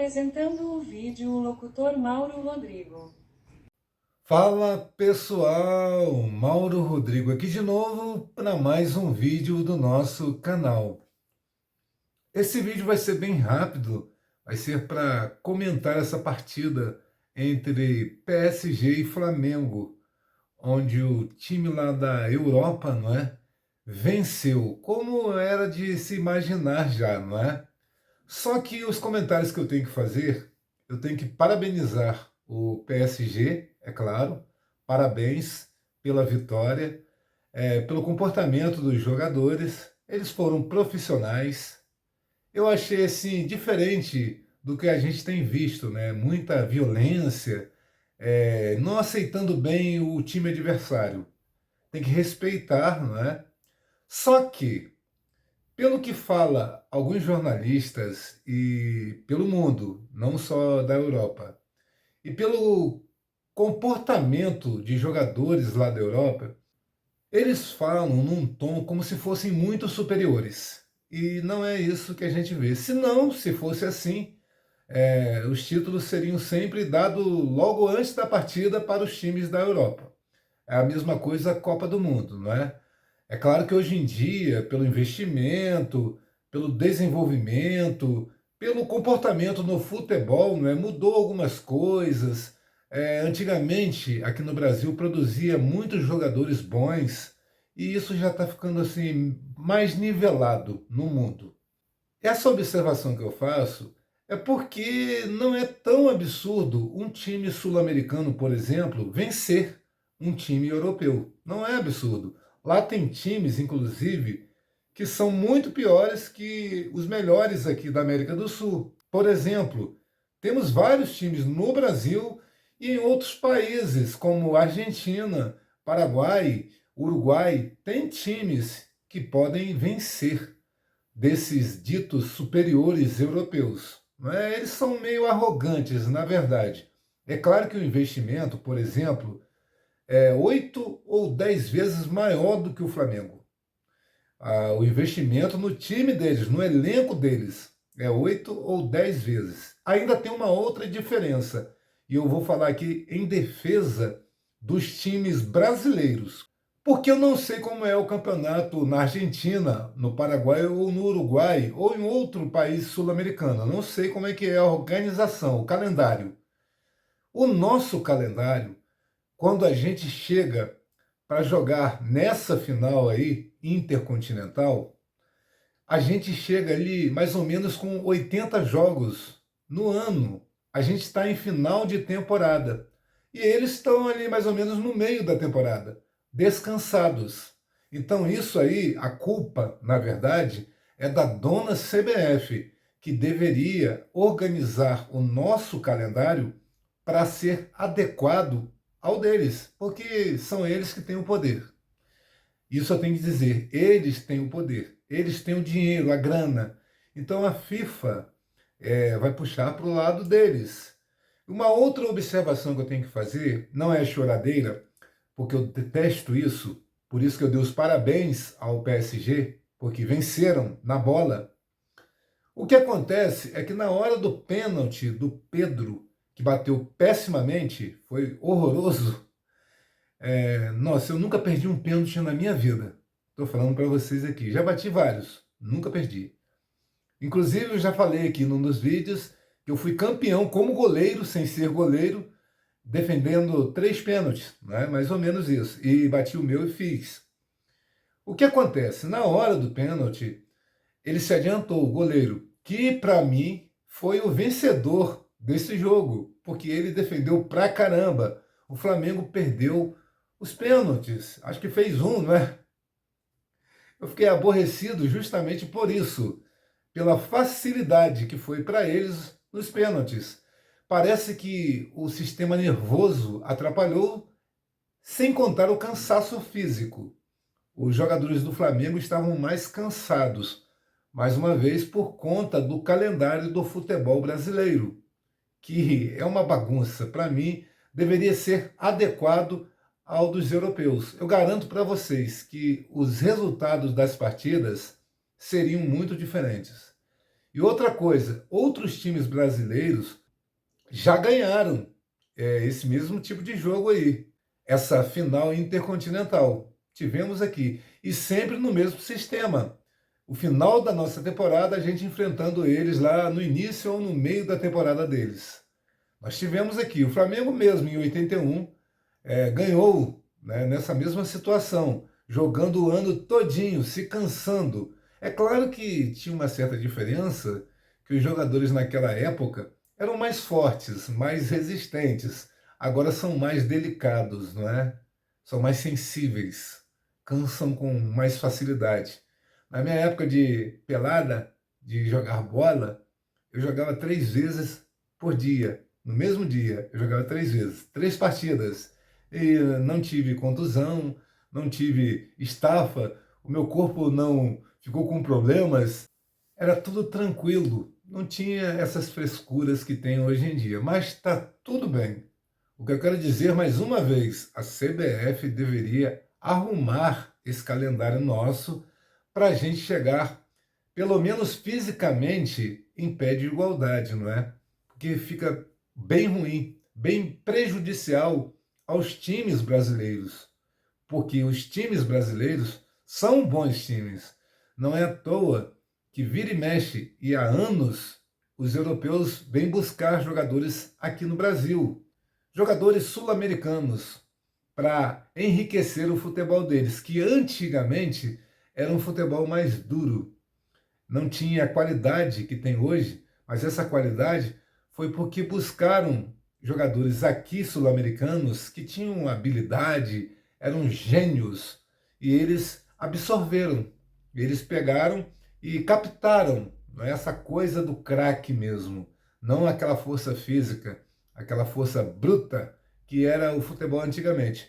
Apresentando o vídeo, o locutor Mauro Rodrigo. Fala pessoal, Mauro Rodrigo aqui de novo para mais um vídeo do nosso canal. Esse vídeo vai ser bem rápido, vai ser para comentar essa partida entre PSG e Flamengo, onde o time lá da Europa, não é, venceu, como era de se imaginar já, não é? Só que os comentários que eu tenho que fazer, eu tenho que parabenizar o PSG, é claro, parabéns pela vitória, pelo comportamento dos jogadores, eles foram profissionais. Eu achei assim diferente do que a gente tem visto, né? Muita violência, não aceitando bem o time adversário. Tem que respeitar, não é? Só que pelo que fala alguns jornalistas e pelo mundo, não só da Europa, e pelo comportamento de jogadores lá da Europa, eles falam num tom como se fossem muito superiores. E não é isso que a gente vê. Se não, se fosse assim, os títulos seriam sempre dados logo antes da partida para os times da Europa. É a mesma coisa a Copa do Mundo, não é? É claro que hoje em dia, pelo investimento, pelo desenvolvimento, pelo comportamento no futebol, não é? Mudou algumas coisas. Antigamente, aqui no Brasil, produzia muitos jogadores bons e isso já está ficando assim mais nivelado no mundo. Essa observação que eu faço é porque não é tão absurdo um time sul-americano, por exemplo, vencer um time europeu. Não é absurdo. Lá tem times, inclusive, que são muito piores que os melhores aqui da América do Sul. Por exemplo, temos vários times no Brasil e em outros países, como Argentina, Paraguai, Uruguai, tem times que podem vencer desses ditos superiores europeus. Não é? Eles são meio arrogantes, na verdade. É claro que o investimento, por exemplo, é 8 ou 10 vezes maior do que o Flamengo. O investimento no time deles, no elenco deles, é 8 ou 10 vezes. Ainda tem uma outra diferença, e eu vou falar aqui em defesa dos times brasileiros. Porque eu não sei como é o campeonato na Argentina, no Paraguai ou no Uruguai ou em outro país sul-americano. Eu não sei como é que é a organização, o calendário. O nosso calendário, quando a gente chega para jogar nessa final aí, intercontinental, a gente chega ali mais ou menos com 80 jogos no ano. A gente está em final de temporada. E eles estão ali mais ou menos no meio da temporada, descansados. Então, isso aí, a culpa, na verdade, é da dona CBF, que deveria organizar o nosso calendário para ser adequado ao deles, porque são eles que têm o poder. Isso eu tenho que dizer, eles têm o poder, eles têm o dinheiro, a grana. Então a FIFA vai puxar para o lado deles. Uma outra observação que eu tenho que fazer, não é choradeira, porque eu detesto isso, por isso que eu dei os parabéns ao PSG, porque venceram na bola. O que acontece é que na hora do pênalti do Pedro, que bateu pessimamente, foi horroroso. Nossa, eu nunca perdi um pênalti na minha vida. Estou falando para vocês aqui. Já bati vários, nunca perdi. Inclusive, eu já falei aqui num dos vídeos que eu fui campeão como goleiro, sem ser goleiro, defendendo 3 pênaltis, né? Mais ou menos isso. E bati o meu e fiz. O que acontece? Na hora do pênalti, ele se adiantou, o goleiro, que para mim foi o vencedor desse jogo, porque ele defendeu pra caramba. O Flamengo perdeu os pênaltis, acho que fez um, não é? Eu fiquei aborrecido justamente por isso, pela facilidade que foi para eles nos pênaltis. Parece que o sistema nervoso atrapalhou, sem contar o cansaço físico. Os jogadores do Flamengo estavam mais cansados, mais uma vez por conta do calendário do futebol brasileiro, que é uma bagunça. Para mim, deveria ser adequado ao dos europeus. Eu garanto para vocês que os resultados das partidas seriam muito diferentes. E outra coisa, outros times brasileiros já ganharam esse mesmo tipo de jogo aí, essa final intercontinental. Tivemos aqui, e sempre no mesmo sistema. O final da nossa temporada, a gente enfrentando eles lá no início ou no meio da temporada deles. Nós tivemos aqui, o Flamengo mesmo, em 81, ganhou, né, nessa mesma situação, jogando o ano todinho, se cansando. É claro que tinha uma certa diferença, que os jogadores naquela época eram mais fortes, mais resistentes, agora são mais delicados, não é? São mais sensíveis, cansam com mais facilidade. Na minha época de pelada, de jogar bola, eu jogava 3 vezes por dia. No mesmo dia, eu jogava 3 vezes, 3 partidas. E não tive contusão, não tive estafa, o meu corpo não ficou com problemas. Era tudo tranquilo, não tinha essas frescuras que tem hoje em dia. Mas está tudo bem. O que eu quero dizer mais uma vez, a CBF deveria arrumar esse calendário nosso para a gente chegar, pelo menos fisicamente, em pé de igualdade, não é? Porque fica bem ruim, bem prejudicial aos times brasileiros, porque os times brasileiros são bons times. Não é à toa que vira e mexe, e há anos, os europeus vêm buscar jogadores aqui no Brasil, jogadores sul-americanos, para enriquecer o futebol deles, que antigamente era um futebol mais duro, não tinha a qualidade que tem hoje, mas essa qualidade foi porque buscaram jogadores aqui sul-americanos que tinham habilidade, eram gênios, e eles absorveram, eles pegaram e captaram, não é, essa coisa do craque mesmo, não aquela força física, aquela força bruta que era o futebol antigamente.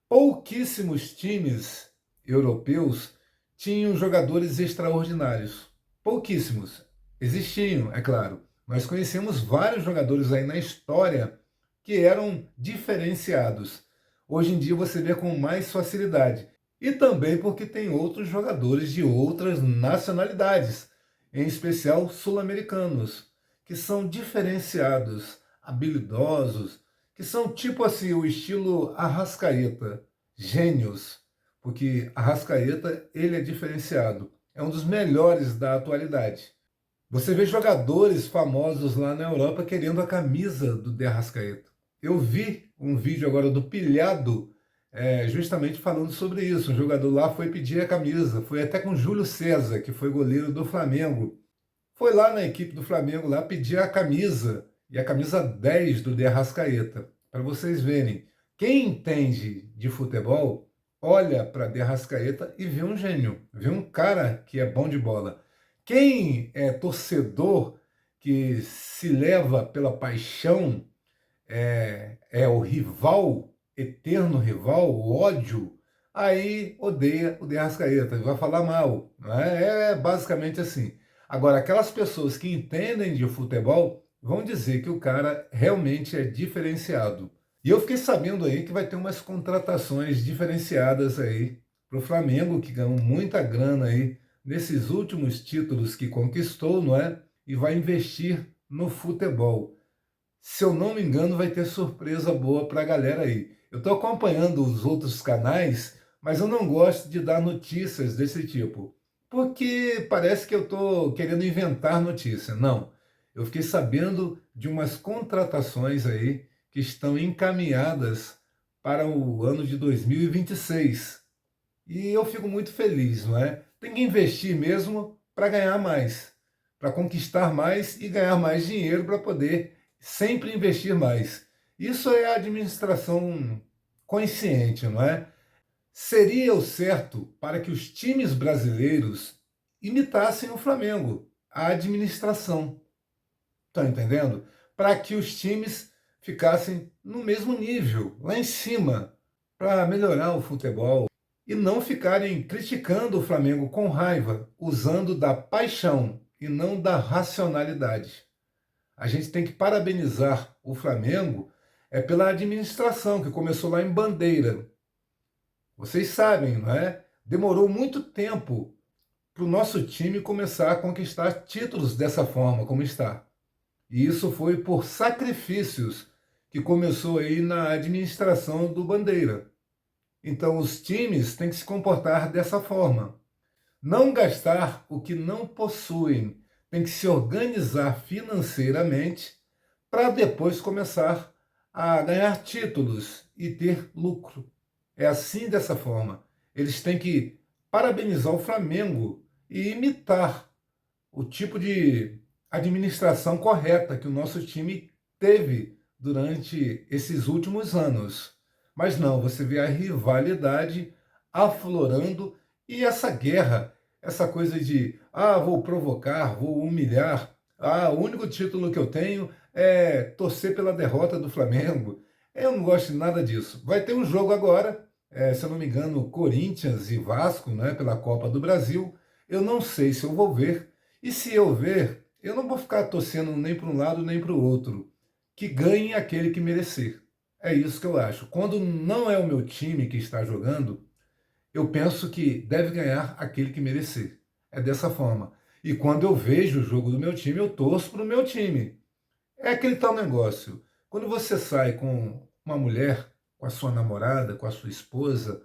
Pouquíssimos times europeus tinham jogadores extraordinários. Pouquíssimos. Existiam, é claro. Nós conhecemos vários jogadores aí na história que eram diferenciados. Hoje em dia você vê com mais facilidade. E também porque tem outros jogadores de outras nacionalidades, em especial sul-americanos, que são diferenciados, habilidosos, que são tipo assim o estilo Arrascaeta, gênios, porque Arrascaeta ele é diferenciado, é um dos melhores da atualidade. Você vê jogadores famosos lá na Europa querendo a camisa do De Arrascaeta. Eu vi um vídeo agora do Pilhado, justamente falando sobre isso. Um jogador lá foi pedir a camisa, foi até com Júlio César, que foi goleiro do Flamengo. Foi lá na equipe do Flamengo lá pedir a camisa, e a camisa 10 do De Arrascaeta, para vocês verem. Quem entende de futebol, olha para De Arrascaeta e vê um gênio, vê um cara que é bom de bola. Quem é torcedor, que se leva pela paixão, é o rival, eterno rival, o ódio, aí odeia o De Arrascaeta, vai falar mal. Não é? É basicamente assim. Agora, aquelas pessoas que entendem de futebol vão dizer que o cara realmente é diferenciado. E eu fiquei sabendo aí que vai ter umas contratações diferenciadas aí para o Flamengo, que ganhou muita grana aí nesses últimos títulos que conquistou, não é? E vai investir no futebol. Se eu não me engano, vai ter surpresa boa para a galera aí. Eu estou acompanhando os outros canais, mas eu não gosto de dar notícias desse tipo, porque parece que eu estou querendo inventar notícia. Não, eu fiquei sabendo de umas contratações aí que estão encaminhadas para o ano de 2026. E eu fico muito feliz, não é? Tem que investir mesmo para ganhar mais, para conquistar mais e ganhar mais dinheiro para poder sempre investir mais. Isso é a administração consciente, não é? Seria o certo para que os times brasileiros imitassem o Flamengo, a administração. Estão entendendo? Para que os times ficassem no mesmo nível, lá em cima, para melhorar o futebol e não ficarem criticando o Flamengo com raiva, usando da paixão e não da racionalidade. A gente tem que parabenizar o Flamengo pela administração, que começou lá em Bandeira. Vocês sabem, não é? Demorou muito tempo para o nosso time começar a conquistar títulos dessa forma como está. E isso foi por sacrifícios que começou aí na administração do Bandeira. Então os times têm que se comportar dessa forma. Não gastar o que não possuem. Tem que se organizar financeiramente para depois começar a ganhar títulos e ter lucro. É assim, dessa forma. Eles têm que parabenizar o Flamengo e imitar o tipo de administração correta que o nosso time teve durante esses últimos anos. Mas não, você vê a rivalidade aflorando e essa guerra, essa coisa de, vou provocar, vou humilhar, o único título que eu tenho é torcer pela derrota do Flamengo. Eu não gosto de nada disso. Vai ter um jogo agora, se eu não me engano, Corinthians e Vasco, né, pela Copa do Brasil. Eu não sei se eu vou ver, e se eu ver, eu não vou ficar torcendo nem para um lado nem para o outro. Que ganhe aquele que merecer. É isso que eu acho. Quando não é o meu time que está jogando, eu penso que deve ganhar aquele que merecer. É dessa forma. E quando eu vejo o jogo do meu time, eu torço para o meu time. É aquele tal negócio. Quando você sai com uma mulher, com a sua namorada, com a sua esposa,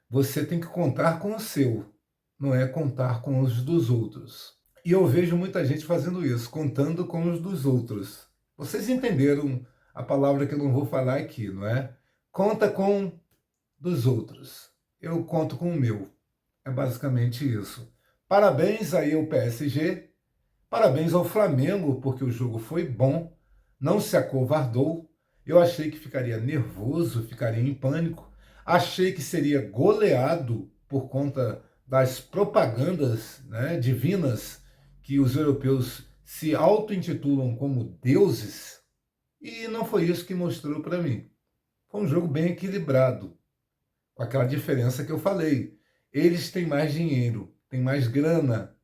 você tem que contar com o seu, não é contar com os dos outros. E eu vejo muita gente fazendo isso, contando com os dos outros. Vocês entenderam a palavra que eu não vou falar aqui, não é? Conta com dos outros. Eu conto com o meu. É basicamente isso. Parabéns aí ao PSG, parabéns ao Flamengo, porque o jogo foi bom, não se acovardou. Eu achei que ficaria nervoso, ficaria em pânico. Achei que seria goleado por conta das propagandas, né, divinas que os europeus se auto-intitulam como deuses. E não foi isso que mostrou para mim. Foi um jogo bem equilibrado, com aquela diferença que eu falei. Eles têm mais dinheiro, têm mais grana,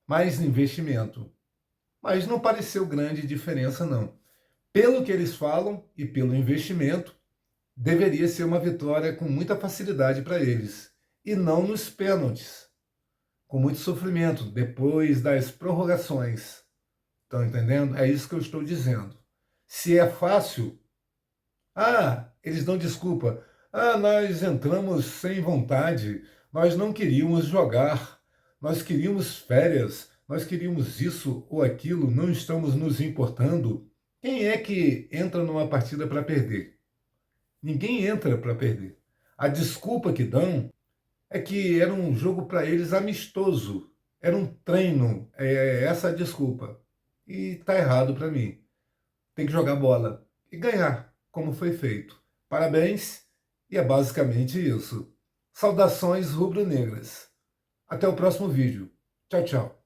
mais investimento. Mas não pareceu grande diferença, não. Pelo que eles falam e pelo investimento, deveria ser uma vitória com muita facilidade para eles. E não nos pênaltis, com muito sofrimento, depois das prorrogações. Estão entendendo? É isso que eu estou dizendo. Se é fácil, eles dão desculpa. Nós entramos sem vontade, nós não queríamos jogar, nós queríamos férias, nós queríamos isso ou aquilo, não estamos nos importando. Quem é que entra numa partida para perder? Ninguém entra para perder. A desculpa que dão é que era um jogo para eles amistoso, era um treino, é essa a desculpa. E tá errado para mim. Tem que jogar bola e ganhar, como foi feito. Parabéns, e é basicamente isso. Saudações rubro-negras. Até o próximo vídeo. Tchau, tchau.